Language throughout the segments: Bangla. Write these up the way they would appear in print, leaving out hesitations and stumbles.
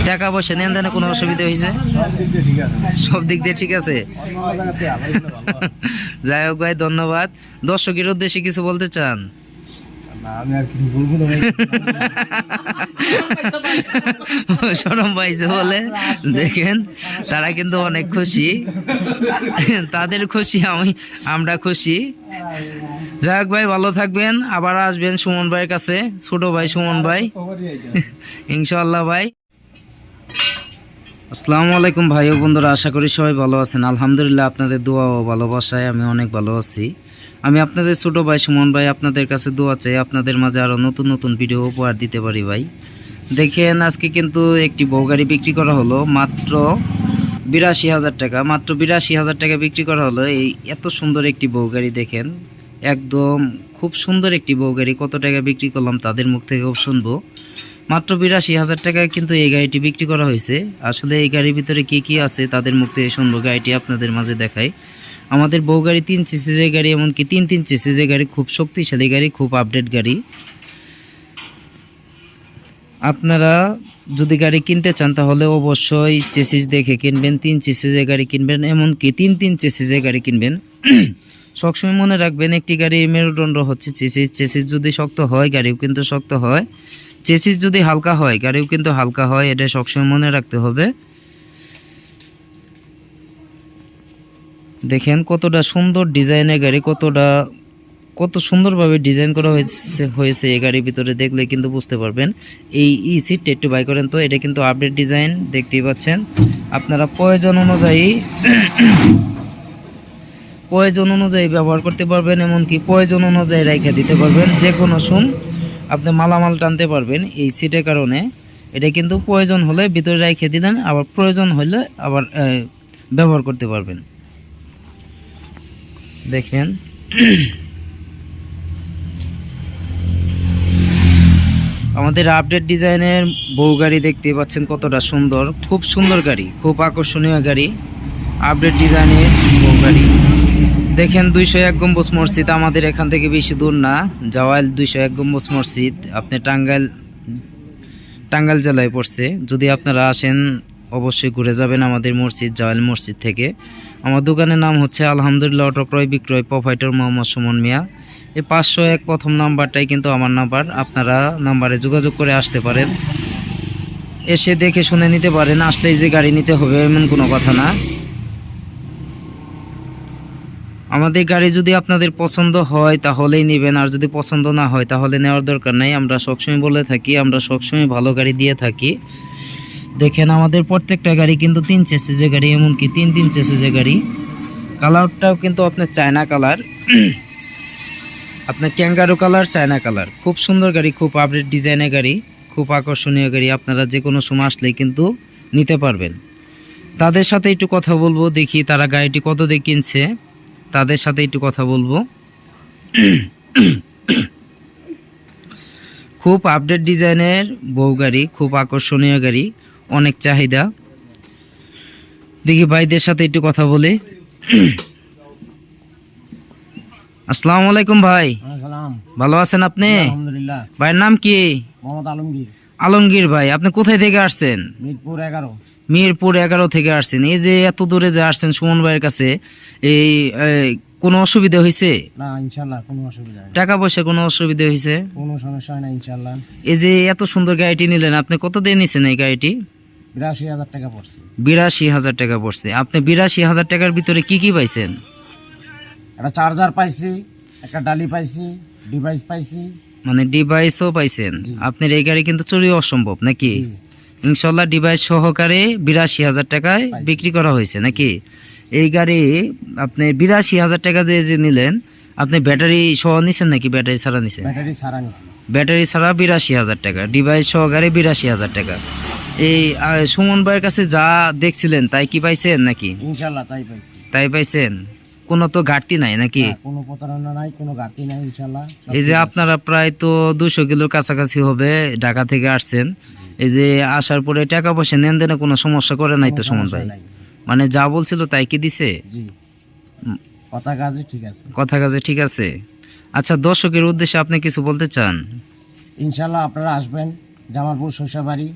টাকা পয়সা লেনদেনে কোনো অসুবিধা হয়েছে? সব দিক দিয়ে ঠিক আছে। যাই হোক ভাই, ধন্যবাদ। দর্শকের উদ্দেশ্যে কিছু বলতে চান? শরম পাইছে বলে দেখেন, তারা কিন্তু অনেক খুশি। তাদের খুশি আমরা খুশি। যাই হোক ভাই, ভালো থাকবেন, আবার আসবেন সুমন ভাইয়ের কাছে, ছোট ভাই সুমন ভাই, ইনশাআল্লাহ ভাই। আসসালামু আলাইকুম ভাই ও বন্ধুরা, আশা করি সবাই ভালো আছেন। আলহামদুলিল্লাহ, আপনাদের দোয়া ও ভালোবাসায় আমি অনেক ভালো আছি। আমি আপনাদের ছোট ভাই সুমন ভাই, আপনাদের কাছে দোয়া চাই আপনাদের মাঝে আরও নতুন নতুন ভিডিও উপহার দিতে পারি ভাই। দেখেন, আজকে কিন্তু একটি বউ গাড়ি বিক্রি করা হলো মাত্র ৮২,০০০ টাকা। মাত্র ৮২,০০০ টাকা বিক্রি করা হলো। এই এত সুন্দর একটি বউ গাড়ি দেখেন, একদম খুব সুন্দর একটি বউ গাড়ি। কত টাকা বিক্রি করলাম তাদের মুখ থেকেও শুনবো। মাত্র ৮২,০০০ টাকায় কিন্তু এই গাড়িটি বিক্রি করা হয়েছে। আসলে এই গাড়ির ভিতরে কি কি আছে তাদের মুখ থেকে শুনবো, গাড়িটি আপনাদের মাঝে দেখাই। আমাদের বউ গাড়ি ৩ সিসিজের গাড়ি, এমনকি ৩ সিসিজের গাড়ি, খুব শক্তিশালী গাড়ি, খুব আপডেট গাড়ি। আপনারা যদি গাড়ি কিনতে চান তাহলে অবশ্যই চেসিস দেখে কিনবেন, ৩ সিসিজের গাড়ি কিনবেন, এমনকি ৩ সিসিজের গাড়ি কিনবেন। সবসময় মনে রাখবেন, একটি গাড়ির মেরুদণ্ড হচ্ছে চেসিস। চেসিস যদি শক্ত হয় গাড়িও কিন্তু শক্ত হয়, চেসিস যদি হালকা হয় গাড়িও কিন্তু হালকা হয়, এটা সবসময় মনে রাখতে হবে। দেখেন কতটা সুন্দর ডিজাইনের গাড়ি, কত সুন্দরভাবে ডিজাইন করা হয়েছে এই গাড়ির ভিতরে, দেখলে কিন্তু বুঝতে পারবেন। এই সিটটা একটু বাই করেন তো, এটা কিন্তু আপডেট ডিজাইন, দেখতেই পাচ্ছেন। আপনারা প্রয়োজন অনুযায়ী ব্যবহার করতে পারবেন, এমনকি প্রয়োজন অনুযায়ী রেখে দিতে পারবেন। যে কোনো আপনি মালামাল টানতে পারবেন এই সিটের কারণে। এটা কিন্তু প্রয়োজন হলে ভিতরে রেখে দিলেন, আবার প্রয়োজন হলে আবার ব্যবহার করতে পারবেন। দেখেন আমাদের আপডেট ডিজাইনের বউ গাড়ি দেখতে পাচ্ছেন কতটা সুন্দর, খুব সুন্দর গাড়ি, খুব আকর্ষণীয় গাড়ি, আপডেট ডিজাইনের বউ গাড়ি। দেখেন 201 গম্বুজ মসজিদ আমাদের এখান থেকে বেশি দূর না, জাওয়াইল 201 গম্বুজ মসজিদ, আপনি টাঙ্গাইল জেলায় পড়ছে। যদি আপনারা আসেন অবশ্যই ঘুরে যাবেন আমাদের মসজিদ, জাওয়াইল মসজিদ থেকে। আমার দোকানের নাম হচ্ছে আলহামদুলিল্লাহ অটো ক্রয় বিক্রয়, প্রোপাইটর মোহাম্মদ সুমন মিয়া। এই 501 প্রথম নাম্বারটাই কিন্তু আমার নাম্বার, আপনারা নাম্বারে যোগাযোগ করে আসতে পারেন, এসে দেখে শুনে নিতে পারেন। আসলেই যে গাড়ি নিতে হবে এমন কোনো কথা না। আমাদের গাড়ি যদি আপনাদের পছন্দ হয় তাহলেই নেবেন, আর যদি পছন্দ না হয় তাহলে নেওয়ার দরকার নাই। আমরা সবসময় বলে থাকি, আমরা সবসময় ভালো গাড়ি দিয়ে থাকি। দেখেন আমাদের প্রত্যেকটা গাড়ি কিন্তু 3 সিসিজের গাড়ি, এমনকি 3 সিসিজের গাড়ি। কালারটাও কিন্তু আপনার চায়না কালার, আপনার ক্যাঙ্গারু কালার, চায়না কালার। খুব সুন্দর গাড়ি, খুব আপডেট ডিজাইনের গাড়ি, খুব আকর্ষণীয় গাড়ি। আপনারা যে কোনো সময় আসলেই কিন্তু নিতে পারবেন। তাদের সাথে একটু কথা বলবো, দেখি তারা গাড়িটি কত দিয়ে কিনছে, তাদের সাথে একটু কথা বলবো। খুব আপডেট ডিজাইনের বউ গাড়ি, খুব আকর্ষণীয় গাড়ি, অনেক চাহিদা। দেখি ভাইদের সাথে একটু কথা বলি। আসসালামু আলাইকুম ভাই। ভালো আছেন আপনি? আলহামদুলিল্লাহ। ভাইয়ের নাম কি? মোহাম্মদ আলমগীর। আলমগীর ভাই, আপনি কোথায় থেকে আসছেন? মিরপুর 11। মিরপুর 11 থেকে আসছেন। এই যে এত দূরে যে আসছেন সুমন ভাইয়ের কাছে, এই কোনো অসুবিধা হয়েছে? না, ইনশাআল্লাহ কোনো অসুবিধা নেই। টাকা পয়সা কোনো অসুবিধা হয়েছে? কোনো সমস্যা হয় না ইনশাআল্লাহ। এই যে এত সুন্দর গাড়িটি নিলেন, আপনি কত দিয়ে নিছেন এই গাড়িটি? ৮২,০০০ টাকা পড়ছে। ৮২,০০০ টাকা পড়ছে। আপনি ৮২,০০০ টাকার ভিতরে কি কি পাইছেন? একটা চার্জার পাইছি, একটা ডালি পাইছি, ডিভাইস পাইছি। মানে ডিভাইসও পাইছেন? আপনার এই গাড়ি কিন্তু চুরি অসম্ভব নাকি? ইনশাল্লাহ ডিভাইস সহকারে ৮২,০০০ টাকায় বিক্রি করা হয়েছে নাকি? এই গাড়ি আপনি ৮২,০০০ টাকা দিয়ে যে নিলেন, আপনি ব্যাটারি সহ নিছেন নাকি ব্যাটারি ছাড়া নিছেন? ব্যাটারি ছাড়া নিছি। ব্যাটারি ছাড়া ৮২,০০০ টাকা, ডিভাইস সহকারে ৮২,০০০ টাকা। এই সুমন ভাইয়ের কাছে যা দেখছিলেন তাই কি পাইছেন নাকি? ইনশাআল্লাহ তাই পাইছি। তাই পাইছেন? কোনো তো ঘাটতি নাই নাকি? কোনো প্রতারণা নাই, কোনো ঘাটতি নাই ইনশাআল্লাহ। এই যে আপনারা প্রায় তো 200 কিলোর কাছাকাছি হবে ঢাকা থেকে আসছেন, এই যে আসার পরে টাকা পয়সা লেনদেনে কোনো সমস্যা করে নাই তো সুমন ভাই? মানে যা বলছিল তাই কি দিছে? জি, কথা কাজে ঠিক আছে। কথা কাজে ঠিক আছে। আচ্ছা, দর্শকের উদ্দেশ্যে আপনি কিছু বলতে চান? ইনশাআল্লাহ আপনারা আসবেন জামালপুর শৈশবাড়ি,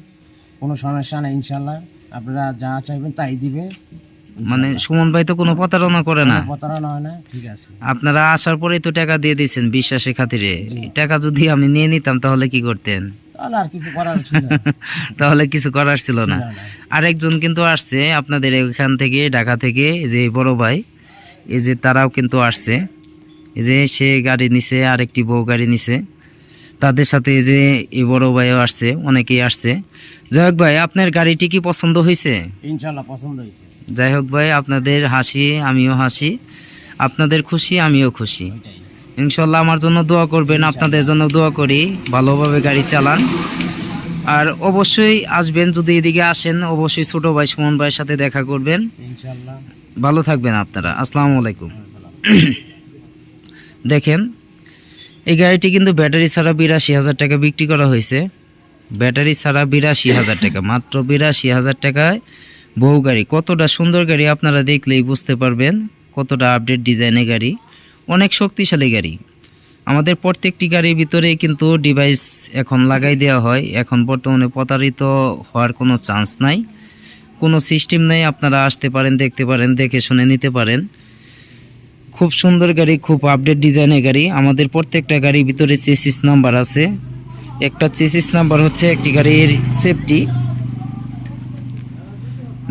কোনো সমস্যা নেই ইনশাল্লাহ, আপনারা যা চাইবেন তাই দিবে। মানে সুমন ভাই তো কোনো প্রতারণা করে না। কোনো প্রতারণা হয় না, ঠিক আছে। আপনারা আসার পরেই তো টাকা দিয়ে দিয়েছেন বিশ্বাসের খাতিরে। টাকা যদি আমি নিয়ে নিতাম তাহলে কি করতেন? তাহলে আর কিছু করার ছিল না। তাহলে কিছু করার ছিল না। না, না। আরেকজন কিন্তু আসছে আপনাদের এখান থেকে, ঢাকা থেকে, এই যে বড় ভাই, এই যে তারাও কিন্তু আসছে। এই যে সে গাড়ি নিছে, আরেকটি বউ গাড়ি নিছে, তাদের সাথে এই যে এই বড় ভাইও আসছে, অনেকেই আসছে। যাই হোক ভাই, আপনার গাড়িটি কি পছন্দ হয়েছে? ইনশাল্লাহ পছন্দ হয়েছে। যাই হোক ভাই, আপনাদের হাসি আমিও হাসি, আপনাদের খুশি আমিও খুশি। ওইটাই। ইনশাল্লাহ আমার জন্য দোয়া করবেন, আপনাদের জন্য দোয়া করি, ভালোভাবে গাড়ি চালান। আর অবশ্যই আসবেন, যদি এদিকে আসেন অবশ্যই ছোট ভাই সুমন ভাইয়ের সাথে দেখা করবেন। ইনশাল্লাহ। ভালো থাকবেন আপনারা। আসসালামু আলাইকুম। দেখেন, এই গাড়িটি কিন্তু ব্যাটারি ছাড়া ৮২,০০০ টাকা বিক্রি করা হয়েছে। ব্যাটারি ছাড়া ৮২,০০০ টাকা, মাত্র ৮২,০০০ টাকায় বউ গাড়ি। কতটা সুন্দর গাড়ি আপনারা দেখলেই বুঝতে পারবেন, কতটা আপডেট ডিজাইনের গাড়ি, অনেক শক্তিশালী গাড়ি। আমাদের প্রত্যেকটি গাড়ির ভিতরে কিন্তু ডিভাইস এখন লাগাই দেওয়া হয়। এখন বর্তমানে প্রতারিত হওয়ার কোনো চান্স নাই, কোনো সিস্টেম নেই। আপনারা আসতে পারেন, দেখতে পারেন, দেখে শুনে নিতে পারেন। খুব সুন্দর গাড়ি, খুব আপডেট ডিজাইনের গাড়ি। আমাদের প্রত্যেকটা গাড়ির ভিতরে চেসিস নাম্বার আছে। একটা চেসিস নাম্বার হচ্ছে একটি গাড়ির সেফটি।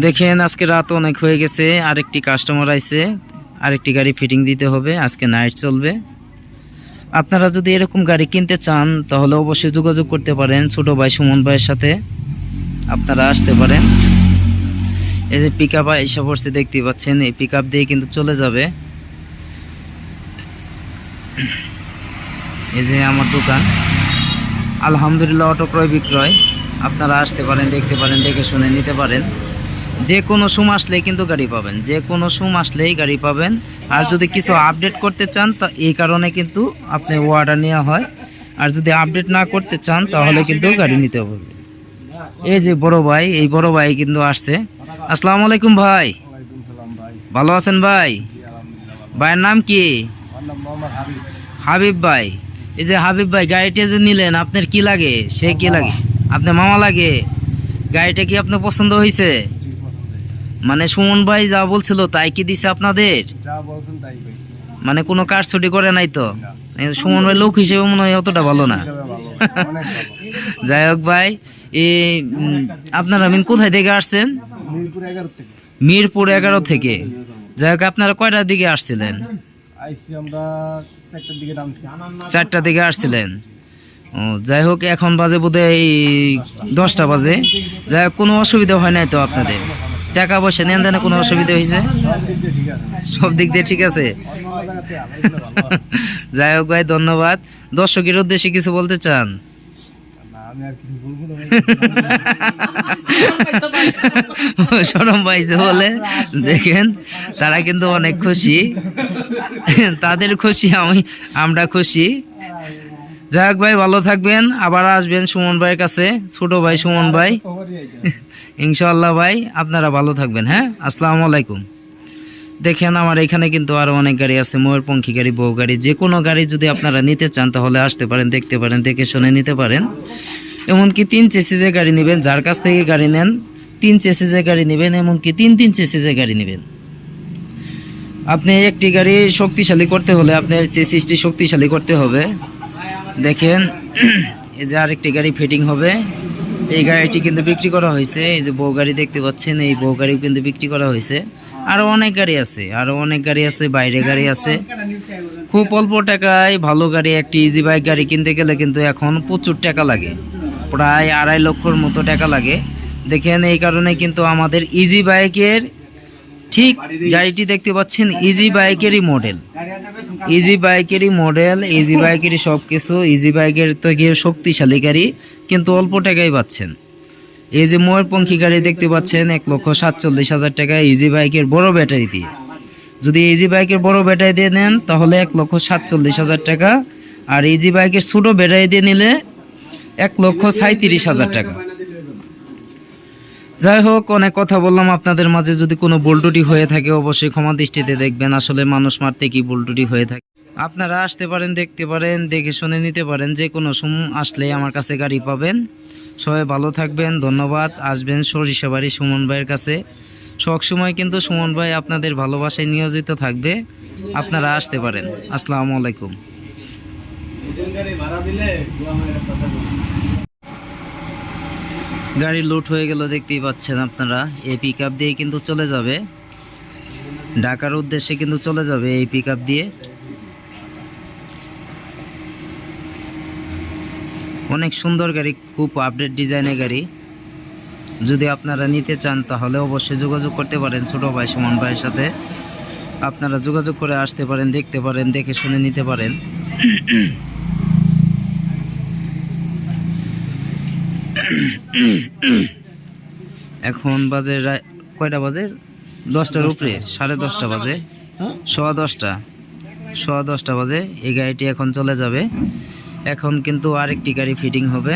দেখেন, আজকে রাত অনেক হয়ে গেছে, আরেকটি কাস্টমার আইছে, আরেকটি গাড়ি ফিটিং দিতে হবে, আজকে নাইট চলবে। আপনারা যদি এরকম গাড়ি কিনতে চান তাহলে অবশ্যই যোগাযোগ করতে পারেন ছোট ভাই সুমন ভাইয়ের সাথে, আপনারা আসতে পারেন। এই যে পিক আপ এসে পড়ছে, দেখতে পাচ্ছেন, এই পিক আপ দিয়ে কিন্তু চলে যাবে। এই যে আমার দোকান আলহামদুলিল্লাহ অটো ক্রয় বিক্রয়। আপনারা আসতে পারেন, দেখতে পারেন, দেখে শুনে নিতে পারেন। যে কোনো সময় আসলেই কিন্তু গাড়ি পাবেন, যে কোনো সময় আসলেই গাড়ি পাবেন। আর যদি কিছু আপডেট করতে চান তা এই কারণে কিন্তু আপনি অর্ডার নেওয়া হয়। আর যদি আপডেট না করতে চান তাহলে কিন্তু গাড়ি নিতে হবে। এই যে বড় ভাই, এই বড় ভাই কিন্তু আসছে। আসসালামু আলাইকুম ভাই, ভালো আছেন ভাই? ভাইয়ের নাম কি? হাবিব ভাই। এই যে হাবিব ভাই, গাড়িটা যে নিলেন আপনার কি লাগে? সে কি লাগে? আপনার মামা লাগে? গাড়িটা কি আপনার পছন্দ হয়েছে? মানে সুমন ভাই যা বলছিল তাই কি দিছে আপনাদের? মানে কোনো কাজ ছুটি করে নাই তো? সুমন ভাই লোক হিসেবে মনে হয় অতটা ভালো না। যাই হোক ভাই, আপনারা কোথায় থেকে আসছেন? মিরপুর 11 থেকে। যাই হোক, আপনারা কয়টার দিকে আসছিলেন? 4টার দিকে আসছিলেন। ও, যাই হোক, এখন বাজে বোধহয় 10টা বাজে। যাই হোক, কোনো অসুবিধা হয় নাই তো আপনাদের? টাকা পয়সা লেনদেনে কোনো অসুবিধা হয়েছে? সব দিক দিয়ে ঠিক আছে। যাই হোক ভাই, ধন্যবাদ। দর্শকের উদ্দেশ্যে কিছু বলতে চান? শরম পাইছে বলে দেখেন, তারা কিন্তু অনেক খুশি। তাদের খুশি আমরা খুশি। যাই হোক ভাই, ভালো থাকবেন, আবার আসবেন সুমন ভাইয়ের কাছে, ছোট ভাই সুমন ভাই। ইনশাআল্লাহ ভাই, আপনারা ভালো থাকবেন। হ্যাঁ, আসসালামু আলাইকুম। দেখেন, আমার এখানে কিন্তু আরো অনেক গাড়ি আছে, ময়ূরপঙ্খী গাড়ি, বউ গাড়ি। যে কোনো গাড়ি যদি আপনারা নিতে চান তাহলে আসতে পারেন, দেখতে পারেন, দেখে শুনে নিতে পারেন। এমনকি 3 চেসিসের গাড়ি নেবেন, যার কাছ থেকে গাড়ি নেন 3 চেসিসের গাড়ি নেবেন, এমনকি 3 চেসিসের গাড়ি নেবেন। আপনি একটি গাড়ি শক্তিশালী করতে হলে আপনার চেসিসটি শক্তিশালী করতে হবে। দেখেন, এই যে আরেকটি গাড়ি ফিটিং হবে। এই গাড়িটি কিন্তু বিক্রি করা হয়েছে। এই যে বউ গাড়ি দেখতে পাচ্ছেন, এই বউ গাড়িও কিন্তু বিক্রি করা হয়েছে। আরও অনেক গাড়ি আছে, আরও অনেক গাড়ি আছে, বাইরে গাড়ি আছে। খুব অল্প টাকায় ভালো গাড়ি, একটি ইজি বাইক গাড়ি কিনতে গেলে কিন্তু এখন প্রচুর টাকা লাগে, প্রায় 2.5 লক্ষর মতো টাকা লাগে। দেখেন, এই কারণে কিন্তু আমাদের ইজি বাইকের ঠিক গাড়িটি দেখতে পাচ্ছেন, ইজি বাইকেরই মডেল, ইজি বাইকেরই মডেল, ইজি বাইকেরই সব কিছু। ইজি বাইকের তো গিয়ে শক্তিশালী গাড়ি, কিন্তু অল্প টাকায় পাচ্ছেন। এই যে ময়ূরপঙ্খী গাড়ি দেখতে পাচ্ছেন 1,47,000 টাকা ইজি বাইকের বড় ব্যাটারি দিয়ে। যদি ইজি বাইকের বড় ব্যাটারি দিয়ে নেন তাহলে 1,47,000 টাকা, আর ইজি বাইকের ছোট ব্যাটারি দিয়ে নিলে 1,37,000 টাকা। যাই হোক, অনেক কথা বললাম আপনাদের মাঝে। যদি কোনো ভুলটুটি হয়ে থাকে অবশ্যই ক্ষমা দৃষ্টিতে দেখবেন। আসলে মানুষ মারতে কি ভুলটুটি হয়ে থাকে। আপনারা আসতে পারেন, দেখতে পারেন, দেখে শুনে নিতে পারেন। যে কোনো সময় আসলে আমার কাছে গাড়ি পাবেন। সবাই ভালো থাকবেন, ধন্যবাদ। আসবেন সরিষাবাড়ি সুমন ভাইয়ের কাছে। সবসময় কিন্তু সুমন ভাই আপনাদের ভালোবাসায় নিয়োজিত থাকবে, আপনারা আসতে পারেন। আসসালামু আলাইকুম। গাড়ি লুট হয়ে গেল, দেখতেই পাচ্ছেন আপনারা। এই পিক আপ দিয়ে কিন্তু চলে যাবে ঢাকার উদ্দেশ্যে, কিন্তু চলে যাবে এই পিক আপ দিয়ে। অনেক সুন্দর গাড়ি, খুব আপডেট ডিজাইনের গাড়ি। যদি আপনারা নিতে চান তাহলে অবশ্যই যোগাযোগ করতে পারেন ছোট ভাই সুমন ভাইয়ের সাথে। আপনারা যোগাযোগ করে আসতে পারেন, দেখতে পারেন, দেখে শুনে নিতে পারেন। এখন বাজে কয়টা বাজে? 10টার উপরে, 10:30 বাজে, 10:15 বাজে। এই গাড়িটি এখন চলে যাবে। এখন কিন্তু আরেকটি গাড়ি ফিটিং হবে।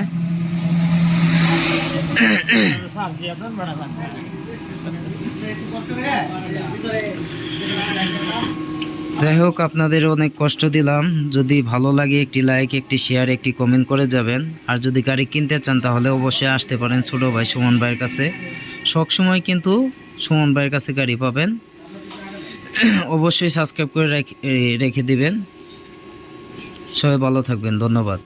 যাই হোক, আপনাদের অনেক কষ্ট দিলাম। যদি ভালো লাগে একটি লাইক, একটি শেয়ার, একটি কমেন্ট করে যাবেন। আর যদি গাড়ি কিনতে চান তাহলে অবশ্যই আসতে পারেন ছোট ভাই সুমন ভাইয়ের কাছে। সবসময় কিন্তু সুমন ভাইয়ের কাছে গাড়ি পাবেন। অবশ্যই সাবস্ক্রাইব করে রেখে দিবেন। সবাই ভালো থাকবেন, ধন্যবাদ।